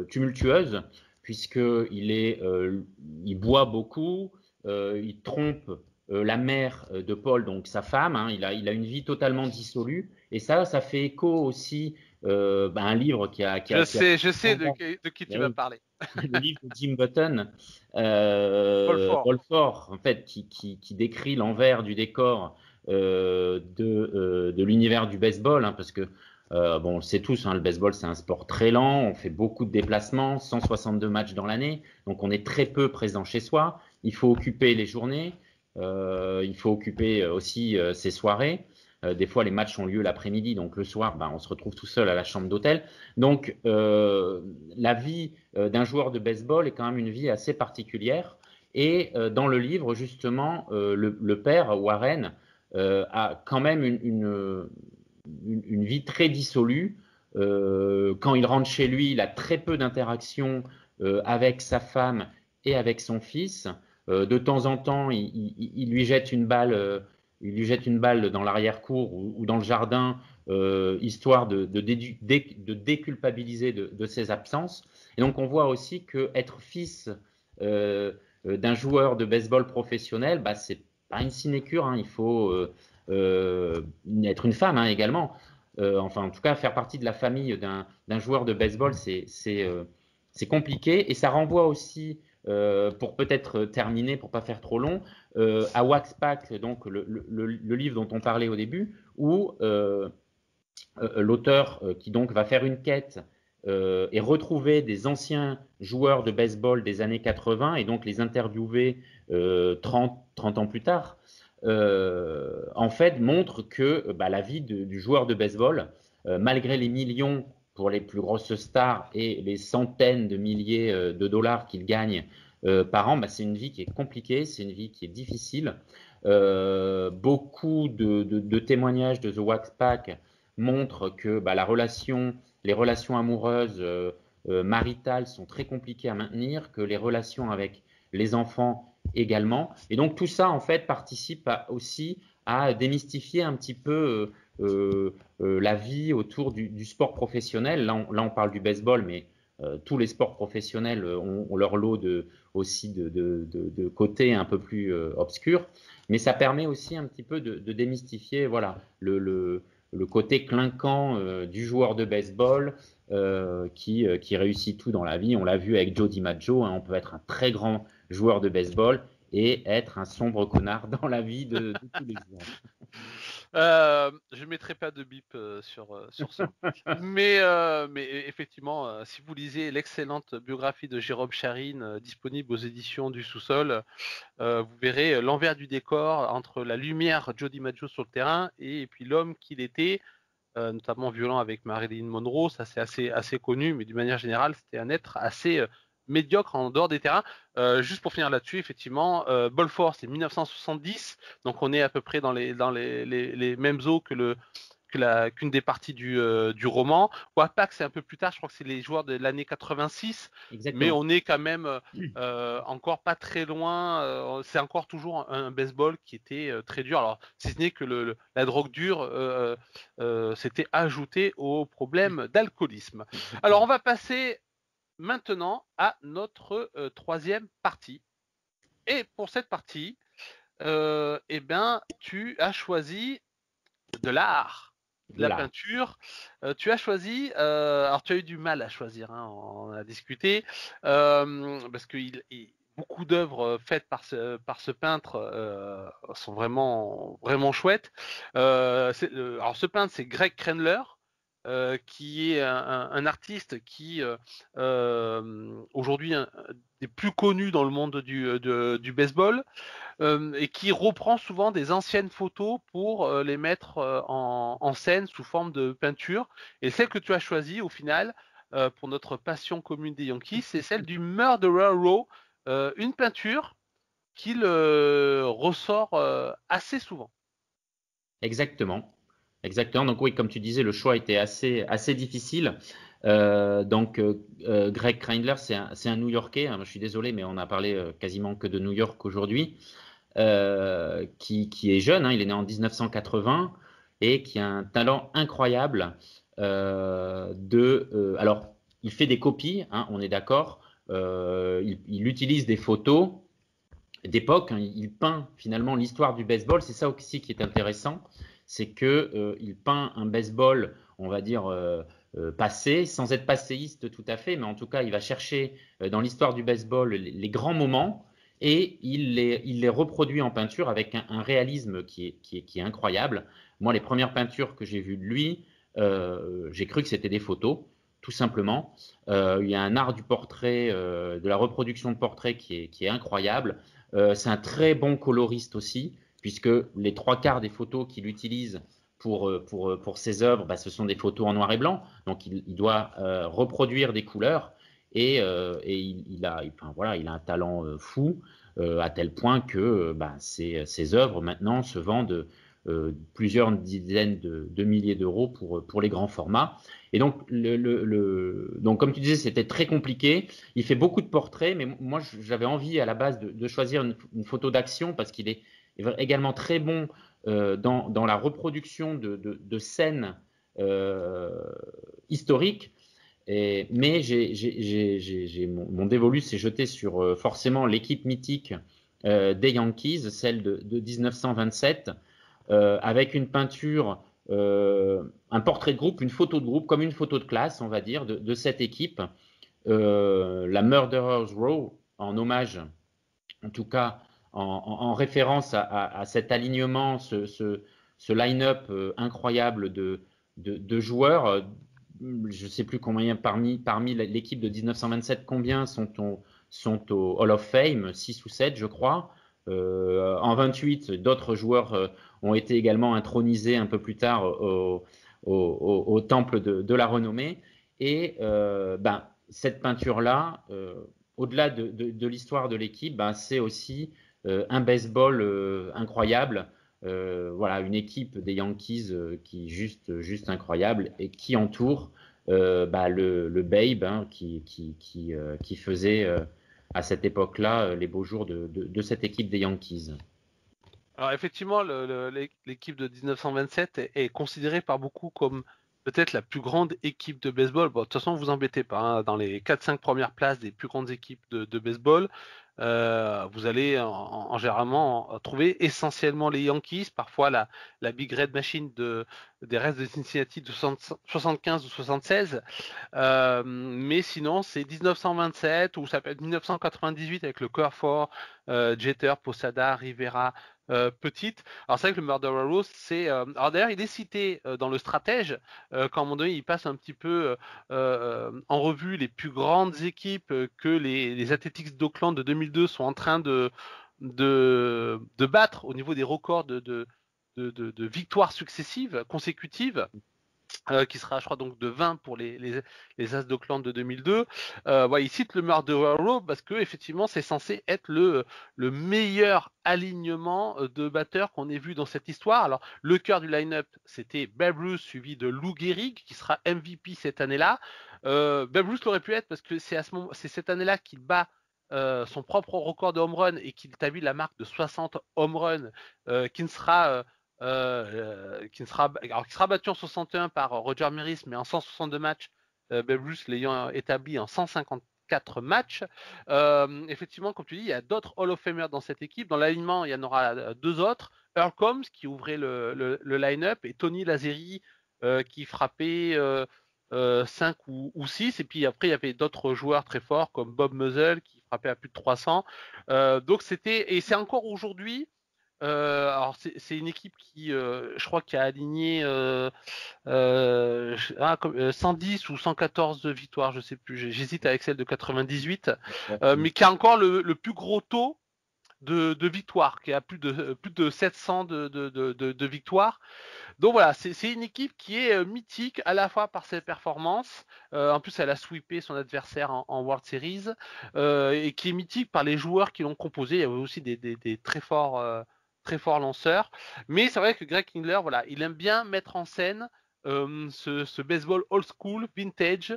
tumultueuse, il boit beaucoup, il trompe la mère de Paul, donc sa femme, hein, il a une vie totalement dissolue, et ça fait écho aussi à un livre Je sais de qui tu vas parler. le livre de Jim Button, Wolford. Wolford, en fait, qui décrit l'envers du décor de l'univers du baseball, hein, parce que bon, on le sait tous, hein, le baseball c'est un sport très lent, on fait beaucoup de déplacements, 162 matchs dans l'année, donc on est très peu présent chez soi. Il faut occuper les journées, il faut occuper aussi ses soirées. Des fois, les matchs ont lieu l'après-midi, donc le soir, ben, on se retrouve tout seul à la chambre d'hôtel. Donc, la vie d'un joueur de baseball est quand même une vie assez particulière. Et dans le livre, justement, le père, Warren, a quand même une vie très dissolue. Quand il rentre chez lui, il a très peu d'interactions avec sa femme et avec son fils. De temps en temps, il lui jette une balle. Il lui jette une balle dans l'arrière-cour ou dans le jardin, histoire de déculpabiliser de ses absences. Et donc on voit aussi que être fils d'un joueur de baseball professionnel, bah, c'est pas une sinécure, hein. Il faut être une femme, hein, également. Enfin, en tout cas, faire partie de la famille d'un joueur de baseball, c'est compliqué. Et ça renvoie aussi, pour peut-être terminer, pour pas faire trop long, à Wax Pack, donc le livre dont on parlait au début, où l'auteur qui donc va faire une quête et retrouver des anciens joueurs de baseball des années 80 et donc les interviewer 30 ans plus tard, en fait montre que bah, la vie du joueur de baseball, malgré les millions pour les plus grosses stars et les centaines de milliers de dollars qu'ils gagnent par an, bah, c'est une vie qui est compliquée, c'est une vie qui est difficile. Beaucoup de témoignages de The Wax Pack montrent que bah, la relation les relations amoureuses, maritales sont très compliquées à maintenir, que les relations avec les enfants également. Et donc tout ça, en fait, participe aussi à démystifier un petit peu la vie autour du sport professionnel. Là, on parle du baseball, mais tous les sports professionnels ont leur lot aussi de côtés un peu plus obscurs. Mais ça permet aussi un petit peu de démystifier voilà, le côté clinquant du joueur de baseball qui réussit tout dans la vie. On l'a vu avec Joe DiMaggio, hein, on peut être un très grand joueur de baseball et être un sombre connard dans la vie de tous les joueurs. Je mettrai pas de bip sur ça. Mais effectivement, si vous lisez l'excellente biographie de Jérôme Charine disponible aux éditions du Sous-Sol, vous verrez l'envers du décor entre la lumière Joe DiMaggio sur le terrain et puis l'homme qu'il était, notamment violent avec Marilyn Monroe. Ça c'est assez connu, mais d'une manière générale, c'était un être assez médiocre en dehors des terrains. Juste pour finir là-dessus, effectivement, Ball Force c'est 1970, donc on est à peu près dans les mêmes eaux qu'une des parties du roman. Wapak c'est un peu plus tard, je crois que c'est les joueurs de l'année 86, Exactement. mais on est quand même encore pas très loin. C'est encore toujours un baseball qui était très dur. Alors si ce n'est que la drogue dure s'était ajoutée au problème d'alcoolisme. Alors on va passer maintenant à notre troisième partie. Et pour cette partie, eh ben, tu as choisi de l'art, de la peinture. Tu as choisi, alors tu as eu du mal à choisir, hein, on a discuté, parce que beaucoup d'œuvres faites par ce peintre sont vraiment, vraiment chouettes. Alors ce peintre, c'est Greg Krenler. Qui est un artiste qui aujourd'hui est plus connu dans le monde du baseball et qui reprend souvent des anciennes photos pour les mettre en scène sous forme de peinture. Et celle que tu as choisie au final pour notre passion commune des Yankees, c'est celle du Murderer Row, une peinture qu'il ressort assez souvent. Exactement. Exactement. Donc oui, comme tu disais, le choix était assez difficile. Greg Kreindler, c'est un New-Yorkais. Hein, je suis désolé, mais on a parlé quasiment que de New York aujourd'hui. Qui est jeune, hein, il est né en 1980 et qui a un talent incroyable. Alors, il fait des copies, hein, on est d'accord. Il utilise des photos d'époque. Hein, il peint finalement l'histoire du baseball. C'est ça aussi qui est intéressant. C'est qu'il peint un baseball, on va dire, passé, sans être passéiste tout à fait, mais en tout cas, il va chercher dans l'histoire du baseball les grands moments et il les reproduit en peinture avec un réalisme qui est incroyable. Moi, les premières peintures que j'ai vues de lui, j'ai cru que c'était des photos, tout simplement. Il y a un art du portrait, de la reproduction de portrait qui est incroyable. C'est un très bon coloriste aussi, puisque les trois quarts des photos qu'il utilise pour ses œuvres, bah, ce sont des photos en noir et blanc. Donc, il doit reproduire des couleurs et il a un talent fou à tel point que ses œuvres maintenant se vendent plusieurs dizaines de milliers d'euros pour les grands formats. Et donc, donc, comme tu disais, c'était très compliqué. Il fait beaucoup de portraits, mais moi, j'avais envie à la base de choisir une photo d'action parce qu'il est également très bon dans la reproduction de scènes historiques. Mais mon dévolu s'est jeté sur forcément l'équipe mythique des Yankees, celle de 1927, avec une peinture, un portrait de groupe, une photo de groupe, comme une photo de classe, on va dire, de cette équipe, la Murderers Row, en hommage, en tout cas, en référence à cet alignement, ce line-up incroyable de joueurs. Je ne sais plus combien parmi l'équipe de 1927, combien sont au Hall of Fame, 6 ou 7 je crois. En 28, d'autres joueurs ont été également intronisés un peu plus tard au temple de la renommée. Et cette peinture-là, au-delà de l'histoire de l'équipe, c'est aussi un baseball incroyable. Voilà, une équipe des Yankees qui est juste incroyable et qui entoure le Babe, hein, qui faisait à cette époque-là les beaux jours de cette équipe des Yankees. Alors effectivement, l'équipe de 1927 est considérée par beaucoup comme peut-être la plus grande équipe de baseball. Bon, de toute façon, vous embêtez pas, hein, dans les 4-5 premières places des plus grandes équipes de baseball, vous allez généralement trouver essentiellement les Yankees, parfois la Big Red Machine des Reds de Cincinnati de 75 ou 76. Mais sinon, c'est 1927 ou ça peut être 1998 avec le Cœur Fort, Jeter, Posada, Rivera, petite. Alors c'est vrai que le Murderer Rose, c'est. Alors d'ailleurs, il est cité dans le stratège quand à un moment donné, il passe un petit peu en revue les plus grandes équipes que les Athletics d'Oakland de 2002 sont en train de battre au niveau des records de victoires successives, consécutives. Qui sera, je crois, donc de 20 pour les As d'Oakland de 2002. Il cite le Murderer Row parce que effectivement, c'est censé être le meilleur alignement de batteurs qu'on ait vu dans cette histoire. Alors, le cœur du line-up, c'était Babe Ruth suivi de Lou Gehrig qui sera MVP cette année-là. Babe Ruth l'aurait pu être parce que c'est cette année-là qu'il bat son propre record de home run et qu'il établit la marque de 60 home runs qui sera battu en 61 par Roger Maris, mais en 162 matchs, Babe Ruth l'ayant établi en 154 matchs. Effectivement, comme tu dis, il y a d'autres Hall of Famers dans cette équipe. Dans l'alignement, il y en aura deux autres. Earl Combs qui ouvrait le line-up et Tony Lazzeri qui frappait 5 ou 6. Et puis après, il y avait d'autres joueurs très forts comme Bob Muzzle qui frappait à plus de 300. Donc et c'est encore aujourd'hui. Alors c'est une équipe qui, je crois, qui a aligné 110 ou 114 victoires, je sais plus. J'hésite avec celle de 98, mais qui a encore le plus gros taux de victoires, qui a plus de 700 de victoires. Donc voilà, c'est une équipe qui est mythique à la fois par ses performances, en plus elle a sweepé son adversaire en World Series, et qui est mythique par les joueurs qui l'ont composé. Il y avait aussi des très forts lanceurs. Mais c'est vrai que Greg Kindler, voilà, il aime bien mettre en scène ce baseball old school, vintage.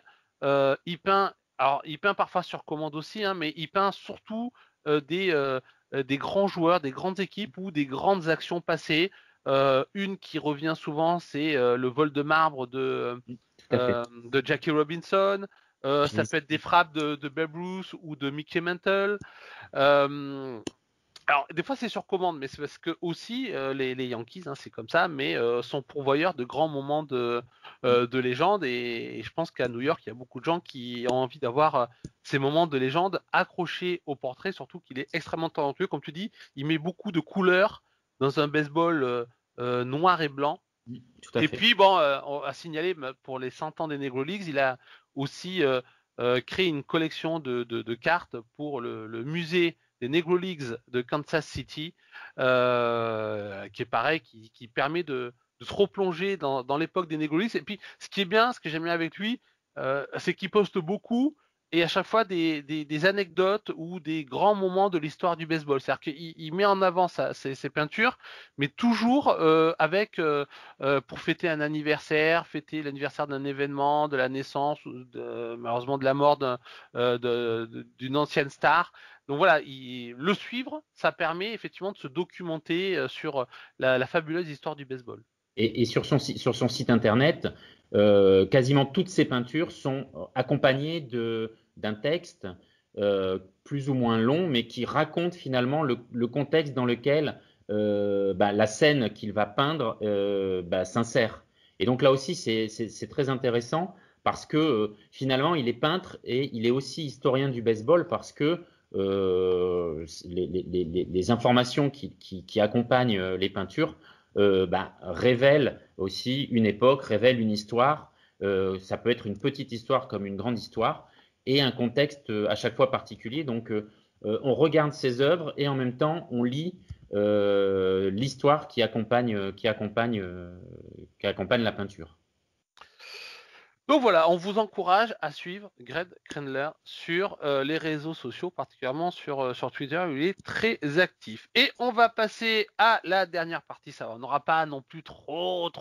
Il peint parfois sur commande aussi, hein, mais il peint surtout des grands joueurs, des grandes équipes ou des grandes actions passées. Une qui revient souvent, c'est le vol de marbre de Jackie Robinson. Ça peut être des frappes de Babe Ruth ou de Mickey Mantle. Alors, des fois, c'est sur commande, mais c'est parce que aussi les Yankees, hein, c'est comme ça, mais sont pourvoyeurs de grands moments de légende. Et je pense qu'à New York, il y a beaucoup de gens qui ont envie d'avoir ces moments de légende accrochés au portrait, surtout qu'il est extrêmement talentueux. Comme tu dis, il met beaucoup de couleurs dans un baseball noir et blanc. Tout à fait. Puis, bon, on a signalé pour les 100 ans des Negro Leagues, il a aussi créé une collection de cartes pour le musée des Negro Leagues de Kansas City, qui est pareil, qui permet de se replonger dans l'époque des Negro Leagues. Et puis, ce qui est bien, ce que j'aime bien avec lui, c'est qu'il poste beaucoup et à chaque fois des anecdotes ou des grands moments de l'histoire du baseball. C'est-à-dire qu'il met en avant ses peintures, mais toujours pour fêter un anniversaire, fêter l'anniversaire d'un événement, de la naissance, ou malheureusement de la mort d'une ancienne star. Donc voilà, le suivre, ça permet effectivement de se documenter sur la fabuleuse histoire du baseball. Et sur son site internet, quasiment toutes ses peintures sont accompagnées d'un texte plus ou moins long, mais qui raconte finalement le contexte dans lequel la scène qu'il va peindre s'insère. Et donc là aussi, c'est très intéressant parce que finalement, il est peintre et il est aussi historien du baseball parce que les informations qui accompagnent les peintures révèlent aussi une époque, révèlent une histoire. Ça peut être une petite histoire comme une grande histoire et un contexte à chaque fois particulier. Donc, on regarde ses œuvres et en même temps, on lit l'histoire qui accompagne la peinture. Donc voilà, on vous encourage à suivre Greg Krendler sur les réseaux sociaux, particulièrement sur Twitter, où il est très actif. Et on va passer à la dernière partie, ça va, on n'aura pas non plus trop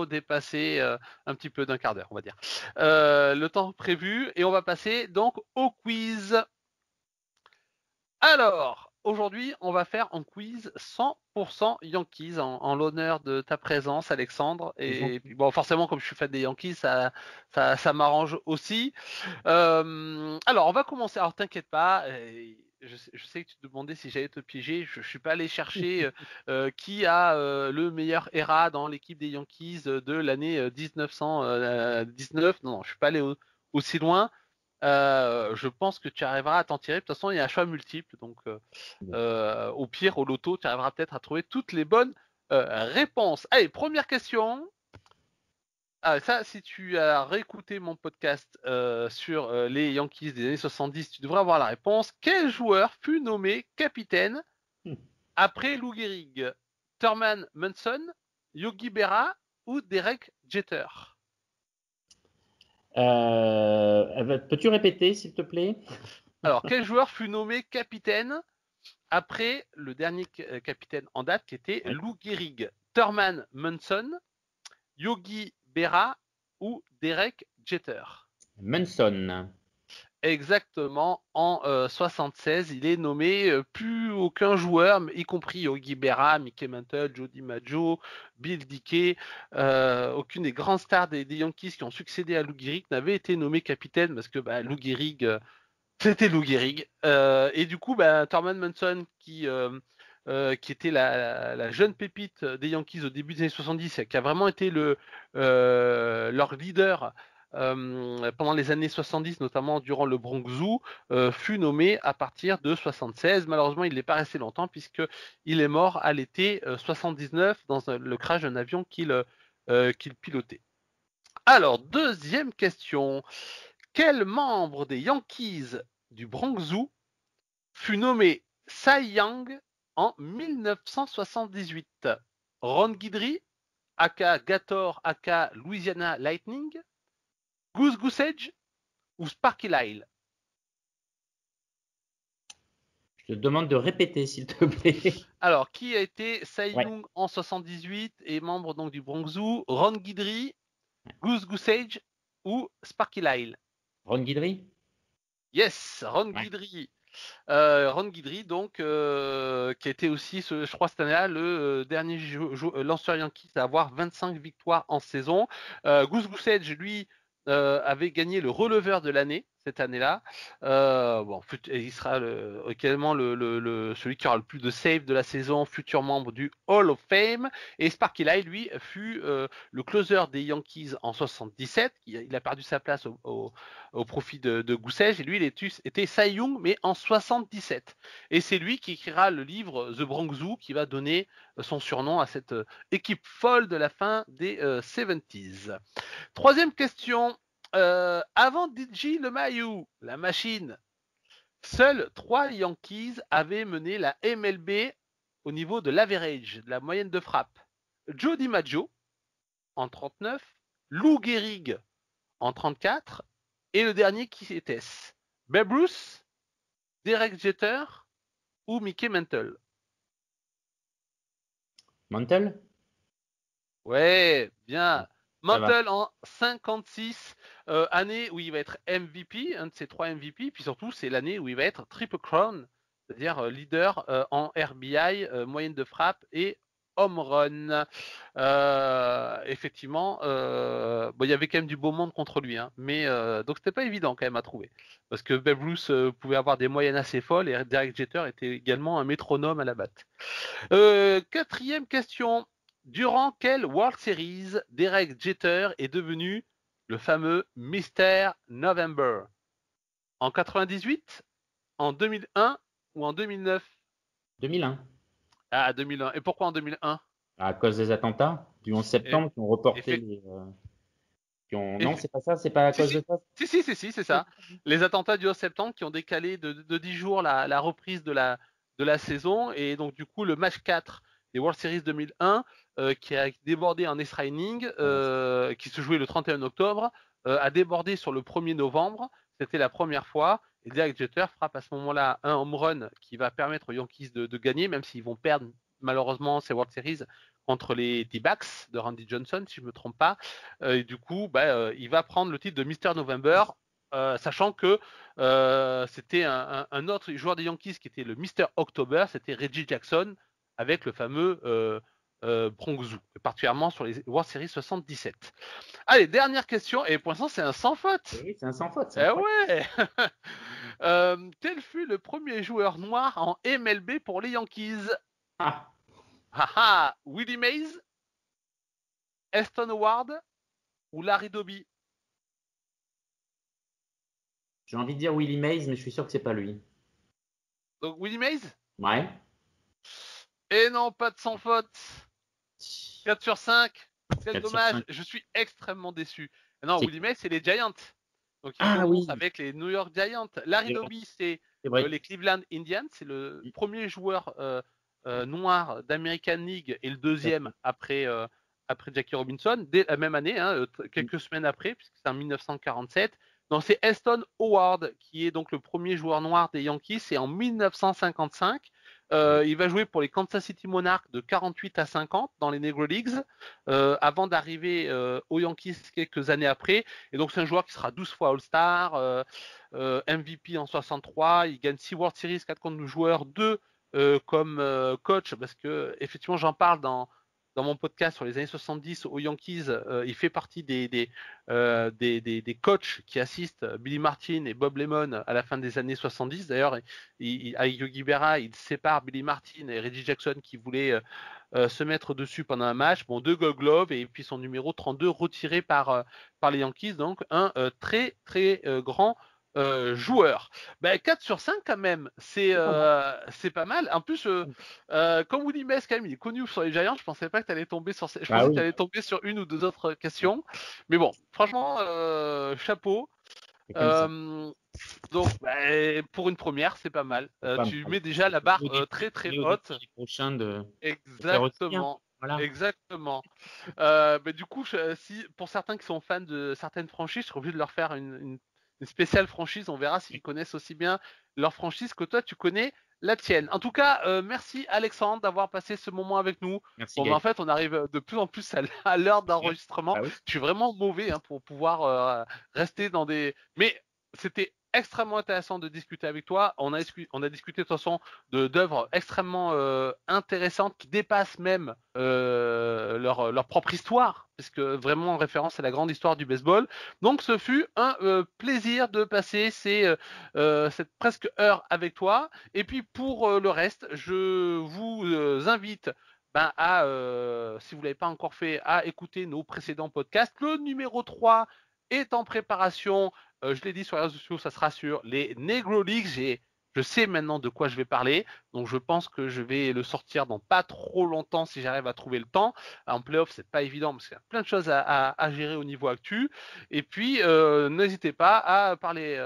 dépassé un petit peu d'un quart d'heure, on va dire, le temps prévu, et on va passer donc au quiz. Alors, aujourd'hui, on va faire un quiz 100% Yankees en l'honneur de ta présence, Alexandre. Et puis, bon, forcément, comme je suis fan des Yankees, ça m'arrange aussi. Alors, on va commencer. Alors, t'inquiète pas. Je sais que tu te demandais si j'allais te piéger. Je suis pas allé chercher qui a le meilleur ERA dans l'équipe des Yankees de l'année 1919. Non, je suis pas allé aussi loin. Je pense que tu arriveras à t'en tirer. De toute façon, il y a un choix multiple. Donc, au pire, au loto, tu arriveras peut-être à trouver toutes les bonnes réponses. Allez, première question. Ah, ça, si tu as réécouté mon podcast sur les Yankees des années 70, tu devrais avoir la réponse. Quel joueur fut nommé capitaine après Lou Gehrig? Thurman Munson, Yogi Berra ou Derek Jeter? Peux-tu répéter, s'il te plaît? Alors, quel joueur fut nommé capitaine après le dernier capitaine en date qui était Lou Gehrig? Thurman Munson, Yogi Berra ou Derek Jeter? Munson. Exactement, en 76, il est nommé plus aucun joueur, y compris Yogi Berra, Mickey Mantle, Joe DiMaggio, Bill Dickey, aucune des grandes stars des Yankees qui ont succédé à Lou Gehrig n'avait été nommé capitaine parce que Lou Gehrig, c'était Lou Gehrig. Et du coup, Thurman Munson, qui était la jeune pépite des Yankees au début des années 70, qui a vraiment été leur leader pendant les années 70, notamment durant le Bronx Zoo, fut nommé à partir de 76. Malheureusement, il n'est pas resté longtemps puisqu'il est mort à l'été 79 dans le crash d'un avion qu'il pilotait. Alors, deuxième question. Quel membre des Yankees du Bronx Zoo fut nommé Cy Young en 1978? Ron Guidry, aka Gator, aka Louisiana Lightning, Goose Goosage ou Sparky Lyle? Je te demande de répéter, s'il te plaît. Alors, qui a été Cy Young en 78 et membre donc du Bronx Zoo? Ron Guidry, Goose Goosage ou Sparky Lyle? Ron Guidry? Yes, Ron Guidry. Ron Guidry, donc, qui a été aussi, je crois, cette année-là, le dernier lanceur Yankees à avoir 25 victoires en saison. Goose Goosage, lui, avait gagné le releveur de l'année cette année-là. Il sera également celui qui aura le plus de saves de la saison, futur membre du Hall of Fame. Et Sparky Lyle, lui, fut le closer des Yankees en 77. Il a perdu sa place au profit de Goosage. Et lui, il était Cy Young, mais en 77. Et c'est lui qui écrira le livre The Bronx Zoo, qui va donner son surnom à cette équipe folle de la fin des 70s. Troisième question. Avant DJ LeMahieu, la machine, seuls 3 Yankees avaient mené la MLB au niveau de l'average, de la moyenne de frappe. Joe DiMaggio en 39, Lou Gehrig en 34, et le dernier qui était-ce? Babe Ruth, Derek Jeter ou Mickey Mantle? Mantle? Ouais, bien. Mantle en 56, année où il va être MVP, un de ses 3 MVP, puis surtout c'est l'année où il va être Triple Crown, c'est-à-dire leader en RBI, moyenne de frappe et home run. Effectivement, il y avait quand même du beau monde contre lui, hein, mais donc c'était pas évident quand même à trouver, parce que Babe Ruth pouvait avoir des moyennes assez folles et Derek Jeter était également un métronome à la batte. Quatrième question. Durant quelle World Series Derek Jeter est devenu le fameux Mr. November? En 98, en 2001 ou en 2009? 2001. Ah, 2001. Et pourquoi en 2001? À cause des attentats du 11 septembre qui ont reporté les. Non, c'est pas ça, c'est pas à cause de ça. Si, c'est ça. Les attentats du 11 septembre qui ont décalé de 10 jours la reprise de la saison. Et donc, du coup, le match 4 des World Series 2001, qui a débordé en extra inning, qui se jouait le 31 octobre, a débordé sur le 1er novembre. C'était la première fois. Et Derek Jeter frappe à ce moment-là un home run qui va permettre aux Yankees de gagner, même s'ils vont perdre malheureusement ces World Series contre les D-backs de Randy Johnson, si je ne me trompe pas. Et du coup, il va prendre le titre de Mr. November, sachant que c'était un autre joueur des Yankees qui était le Mr. October, c'était Reggie Jackson, avec le fameux Bronx Zoo, particulièrement sur les World Series 77. Allez, dernière question, et pour l'instant c'est un sans faute. Oui, c'est un sans faute. Ouais. Quel fut le premier joueur noir en MLB pour les Yankees? Willie Mays, Heston Howard ou Larry Doby? J'ai envie de dire Willie Mays, mais je suis sûr que c'est pas lui. Donc Willie Mays? Ouais. Et non, pas de sans faute. 4 sur 5. Quel 4 sur dommage. 5. Je suis extrêmement déçu. Non, C'est- Willie Mays, c'est les Giants. Donc il Ah commence oui. avec les New York Giants. Larry C'est vrai. Doby, c'est C'est vrai. les Cleveland Indians. C'est le premier joueur noir d'American League et le deuxième après Jackie Robinson, dès la même année, quelques semaines après, puisque c'est en 1947. Donc c'est Heston Howard qui est donc le premier joueur noir des Yankees. C'est en 1955. Il va jouer pour les Kansas City Monarchs de 48 à 50 dans les Negro Leagues avant d'arriver aux Yankees quelques années après. Et donc c'est un joueur qui sera 12 fois All-Star, MVP en 63. Il gagne 6 World Series, 4 contre joueurs, 2 comme coach, parce que effectivement j'en parle dans mon podcast sur les années 70 aux Yankees. Il fait partie des coachs qui assistent Billy Martin et Bob Lemon à la fin des années 70. D'ailleurs, avec Yogi Berra, il sépare Billy Martin et Reggie Jackson qui voulaient se mettre dessus pendant un match. Bon, 2 Gold Gloves et puis son numéro 32 retiré par les Yankees. Donc un très très grand joueur. 4 sur 5 quand même, c'est pas mal. En plus, comme Willie Mays quand même, il est connu sur les Giants, je pensais pas que tu allais tomber sur je pensais que tu allais tomber sur une ou deux autres questions. Mais bon, franchement, chapeau. Donc pour une première, c'est pas mal. Tu mets déjà la barre très très haute. Prochain de... Exactement. Voilà. Exactement. Du coup, si pour certains qui sont fans de certaines franchises, je serais obligé de leur faire une spéciale franchise. On verra s'ils connaissent aussi bien leur franchise que toi, tu connais la tienne. En tout cas, merci Alexandre d'avoir passé ce moment avec nous. Merci. En fait, on arrive de plus en plus à l'heure d'enregistrement. Ah oui. Je suis vraiment mauvais pour pouvoir rester dans des... Mais c'était extrêmement intéressant de discuter avec toi. On a discuté de toute façon d'œuvres extrêmement intéressantes qui dépassent même leur propre histoire, parce que vraiment en référence à la grande histoire du baseball. Donc ce fut un plaisir de passer cette presque heure avec toi. Et puis pour le reste, je vous invite si vous ne l'avez pas encore fait, à écouter nos précédents podcasts. Le numéro 3 est en préparation. Je l'ai dit sur les réseaux sociaux, ça sera sur les Negro Leagues. Je sais maintenant de quoi je vais parler, donc je pense que je vais le sortir dans pas trop longtemps si j'arrive à trouver le temps. En playoff, c'est pas évident parce qu'il y a plein de choses à gérer au niveau actu. Et puis, n'hésitez pas à parler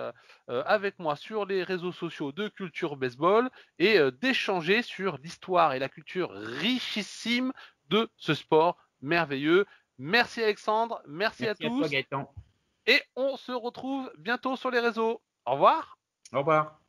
avec moi sur les réseaux sociaux de Culture Baseball et d'échanger sur l'histoire et la culture richissime de ce sport merveilleux. Merci Alexandre, merci à tous. Toi, Gaëtan. Et on se retrouve bientôt sur les réseaux. Au revoir. Au revoir.